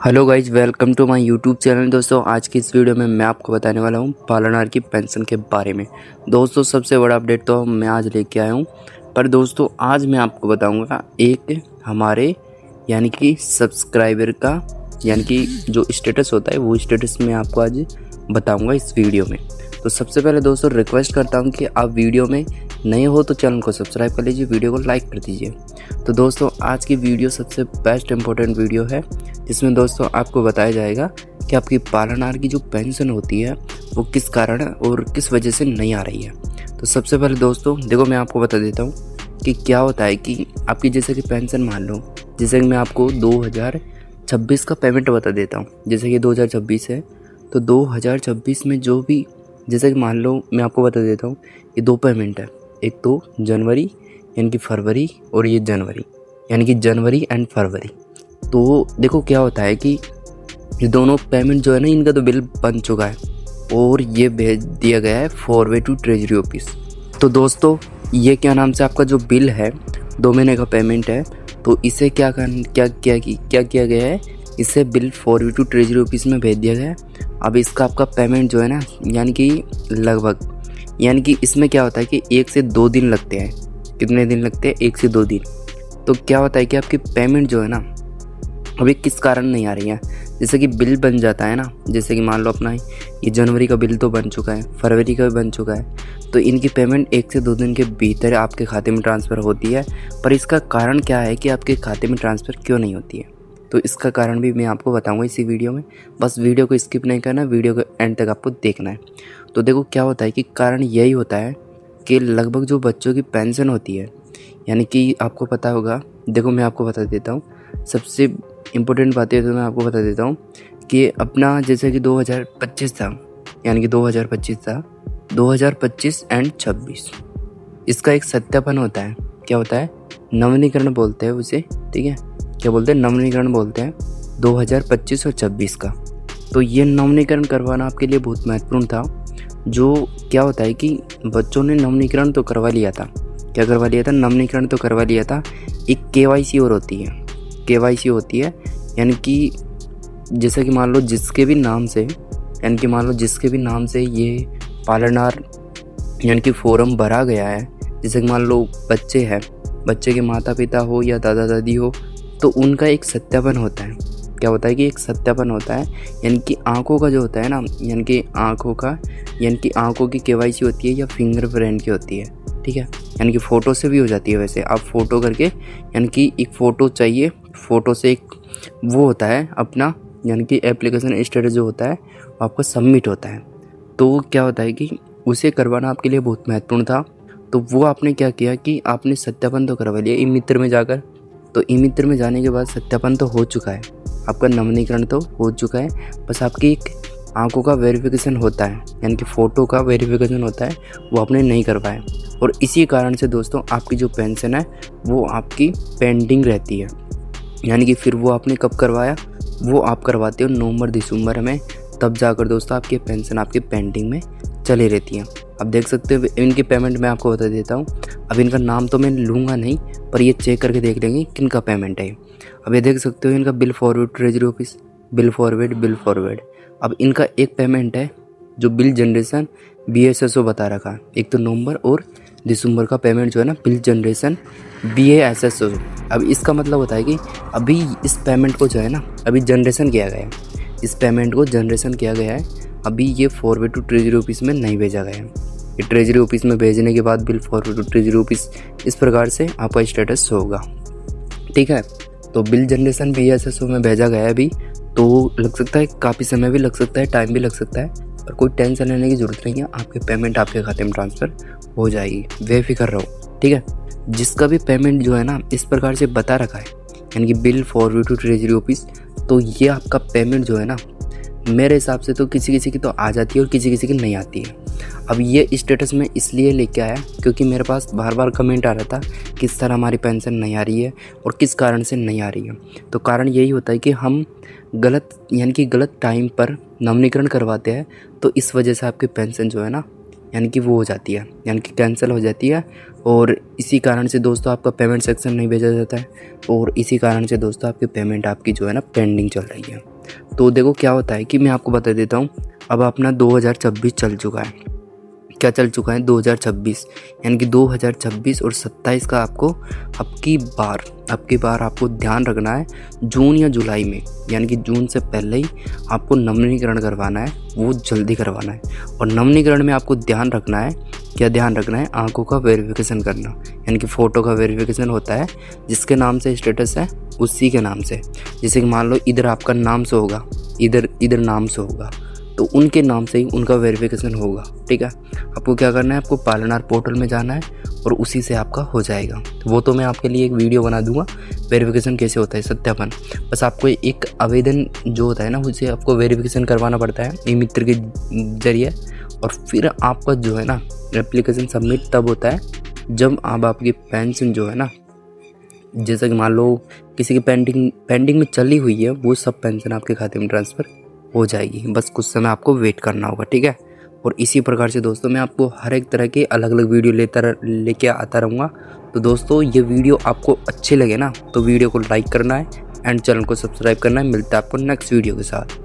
Hello guys, welcome to my YouTube channel. दोस्तों, आज की इस वीडियो में मैं आपको बताने वाला हूं पालनहार की पेंशन के बारे में। दोस्तों, सबसे बड़ा अपडेट तो मैं आज लेके आया हूं, पर दोस्तों आज मैं आपको बताऊंगा एक हमारे यानी कि सब्सक्राइबर का यानी कि जो स्टेटस होता है वो स्टेटस मैं आपको आज बताऊंगा इस वीडियो में। तो सबसे पहले दोस्तों रिक्वेस्ट करता हूँ कि आप वीडियो में नए हो तो चैनल को सब्सक्राइब कर लीजिए, वीडियो को लाइक कर दीजिए। तो दोस्तों आज की वीडियो सबसे बेस्ट इंपॉर्टेंट वीडियो है, जिसमें दोस्तों आपको बताया जाएगा कि आपकी पालनहार की जो पेंशन होती है वो किस कारण और किस वजह से नहीं आ रही है। तो सबसे पहले दोस्तों देखो, मैं आपको बता देता हूँ कि क्या होता है कि आपकी जैसे कि पेंशन मान लो, जैसे कि मैं आपको 2026 का पेमेंट बता देता हूँ। जैसे कि 2026 है तो 2026 में जो भी, जैसे कि मान लो मैं आपको बता देता हूँ, ये दो पेमेंट है। एक तो जनवरी यानी कि फरवरी, और ये जनवरी यानी कि जनवरी एंड फरवरी। तो देखो क्या होता है कि ये दोनों पेमेंट जो है ना, इनका तो बिल बन चुका है और ये भेज दिया गया है फॉरवर्ड टू ट्रेजरी ऑफिस। तो दोस्तों ये क्या नाम से आपका जो बिल है 2 महीने का पेमेंट है, तो इसे क्या किया गया है, इसे bill forward to treasury office में भेज दिया गया है। अब इसका आपका पेमेंट जो है ना, यानी कि लगभग, यानी कि इसमें क्या होता है कि 1 से 2 दिन लगते हैं। कितने दिन लगते हैं? 1 से 2 दिन। तो क्या होता है कि आपकी पेमेंट जो है ना अभी किस कारण नहीं आ रही है। जैसे कि बिल बन जाता है ना, जैसे कि मान लो अपना ये जनवरी का बिल तो बन चुका है, फरवरी का भी बन चुका है, तो इनकी पेमेंट 1 से 2 दिन के भीतर आपके खाते में ट्रांसफ़र होती है। पर इसका कारण क्या है कि आपके खाते में ट्रांसफ़र क्यों नहीं होती है, तो इसका कारण भी मैं आपको बताऊंगा इसी वीडियो में। बस वीडियो को स्किप नहीं करना, वीडियो को एंड तक आपको देखना है। तो देखो क्या होता है कि कारण यही होता है कि लगभग जो बच्चों की पेंशन होती है, यानी कि आपको पता होगा, देखो मैं आपको बता देता हूँ सबसे इम्पोर्टेंट बातें, तो मैं आपको बता देता हूँ कि अपना जैसे कि 2025 था, यानी कि 2025 था, 2025 एंड 26 इसका एक सत्यापन होता है। क्या होता है? नवीनीकरण बोलते हैं उसे, ठीक है? क्या बोलते हैं? नवीनीकरण बोलते हैं 2025 और 26 का। तो ये नवीनीकरण करवाना आपके लिए बहुत महत्वपूर्ण था। जो क्या होता है कि बच्चों ने नवीनीकरण तो करवा लिया था। क्या करवा लिया था? नवीनीकरण तो करवा लिया था। एक केवाईसी और होती है, केवाईसी होती है, यानी कि जैसे कि मान लो जिसके भी नाम से, यानी कि मान लो जिसके भी नाम से ये पालनहार यानी कि फॉर्म भरा गया है, जैसे कि मान लो बच्चे हैं, बच्चे के माता पिता हो या दादा दादी हो, तो उनका एक सत्यापन होता है। क्या होता है कि एक सत्यापन होता है, यानी कि आँखों का जो होता है ना, यानी कि आँखों का, यानी कि आँखों की केवाईसी होती है या फिंगरप्रिंट की होती है, ठीक है? यानी कि फ़ोटो से भी हो जाती है। वैसे आप फ़ोटो करके, यानी कि एक फ़ोटो चाहिए, फ़ोटो से एक वो होता है अपना, यानी कि एप्लीकेशन स्टेटस जो होता है वो आपको सबमिट होता है। तो क्या होता है कि उसे करवाना आपके लिए बहुत महत्वपूर्ण था। तो वो आपने क्या किया कि आपने सत्यापन तो करवा लिया ई मित्र में जाकर। तो ई मित्र में जाने के बाद सत्यापन तो हो चुका है, आपका नवीनीकरण तो हो चुका है, बस आपकी एक आँखों का वेरिफिकेशन होता है, यानी कि फ़ोटो का वेरिफिकेशन होता है, वो आपने नहीं करवाया। और इसी कारण से दोस्तों आपकी जो पेंशन है वो आपकी पेंडिंग रहती है। यानी कि फिर वो आपने कब करवाया? वो आप करवाते हो नवंबर दिसंबर में, तब जाकर दोस्तों आपकी पेंशन आपकी पेंडिंग में चली रहती है। अब देख सकते हो इनकी पेमेंट मैं आपको बता देता हूँ। अब इनका नाम तो मैं लूँगा नहीं, पर ये चेक करके देख लेंगे किन का पेमेंट है। अब ये देख सकते हो इनका bill forward treasury office, bill forward. अब इनका एक पेमेंट है जो बिल जनरेशन BSSO बता रखा है, एक तो नवंबर और दिसंबर का पेमेंट जो है ना, बिल जनरेशन BASSO। अब इसका मतलब होता है कि अभी इस पेमेंट को जो है ना अभी जनरेशन किया गया है, इस पेमेंट को जनरेशन किया गया है, अभी ये फॉरवर्ड टू ट्रेजरी ऑफिस में नहीं भेजा गया है। ये ट्रेजरी ऑफिस में भेजने के बाद bill forward to treasury office इस प्रकार से आपका स्टेटस होगा, ठीक है? तो बिल जनरेशन BSSO में भेजा गया है अभी, तो लग सकता है काफ़ी समय भी लग सकता है, टाइम भी लग सकता है, पर कोई टेंशन लेने की ज़रूरत नहीं है। आपकी पेमेंट आपके खाते में ट्रांसफ़र हो जाएगी, बेफिक्र रहो, ठीक है? जिसका भी पेमेंट जो है ना इस प्रकार से बता रखा है, यानी कि bill forward to treasury office, तो ये आपका पेमेंट जो है ना, मेरे हिसाब से तो किसी किसी की तो आ जाती है और किसी किसी की नहीं आती है। अब ये स्टेटस में इसलिए लेके आया क्योंकि मेरे पास बार बार कमेंट आ रहा था कि सर हमारी पेंशन नहीं आ रही है और किस कारण से नहीं आ रही है। तो कारण यही होता है कि हम गलत, यानी कि गलत टाइम पर नवीनीकरण करवाते हैं, तो इस वजह से आपकी पेंशन जो है ना यानी कि वो हो जाती है, यानी कि कैंसिल हो जाती है। और इसी कारण से दोस्तों आपका पेमेंट सेक्शन नहीं भेजा जाता है, और इसी कारण से दोस्तों आपकी पेमेंट आपकी जो है ना पेंडिंग चल रही है। तो देखो क्या होता है कि मैं आपको बता देता हूँ। अब अपना 2026 चल चुका है, क्या चल चुका है 2026, यानी कि 2026 और 27 का आपको अब की बार आपको ध्यान रखना है जून या जुलाई में, यानी कि जून से पहले ही आपको नवीनीकरण करवाना है, वो जल्दी करवाना है। और नवीनीकरण में आपको ध्यान रखना है, क्या ध्यान रखना है, आंखों का वेरिफिकेशन करना, यानी कि फ़ोटो का वेरिफिकेशन होता है। जिसके नाम से स्टेटस है उसी के नाम से, जैसे कि मान लो इधर आपका नाम से होगा, इधर नाम से होगा, तो उनके नाम से ही उनका वेरिफिकेशन होगा। ठीक है, आपको क्या करना है, आपको पालनहार पोर्टल में जाना है और उसी से आपका हो जाएगा। तो वो तो मैं आपके लिए एक वीडियो बना दूंगा वेरिफिकेशन कैसे होता है, सत्यापन। बस आपको एक आवेदन जो होता है ना, उसे आपको वेरिफिकेशन करवाना पड़ता है ई मित्र के जरिए। और फिर आपका जो है ना एप्लीकेशन सबमिट तब होता है जब आप आपकी पेंशन जो है ना, जैसे कि मान लो किसी की पेंडिंग में चली हुई है, वो सब पेंशन आपके खाते में ट्रांसफ़र हो जाएगी। बस कुछ समय आपको वेट करना होगा। ठीक है, और इसी प्रकार से दोस्तों मैं आपको हर एक तरह के अलग अलग वीडियो लेके आता रहूँगा। तो दोस्तों ये वीडियो आपको अच्छे लगे ना, तो वीडियो को लाइक करना है एंड चैनल को सब्सक्राइब करना है। मिलता है आपको नेक्स्ट वीडियो के साथ।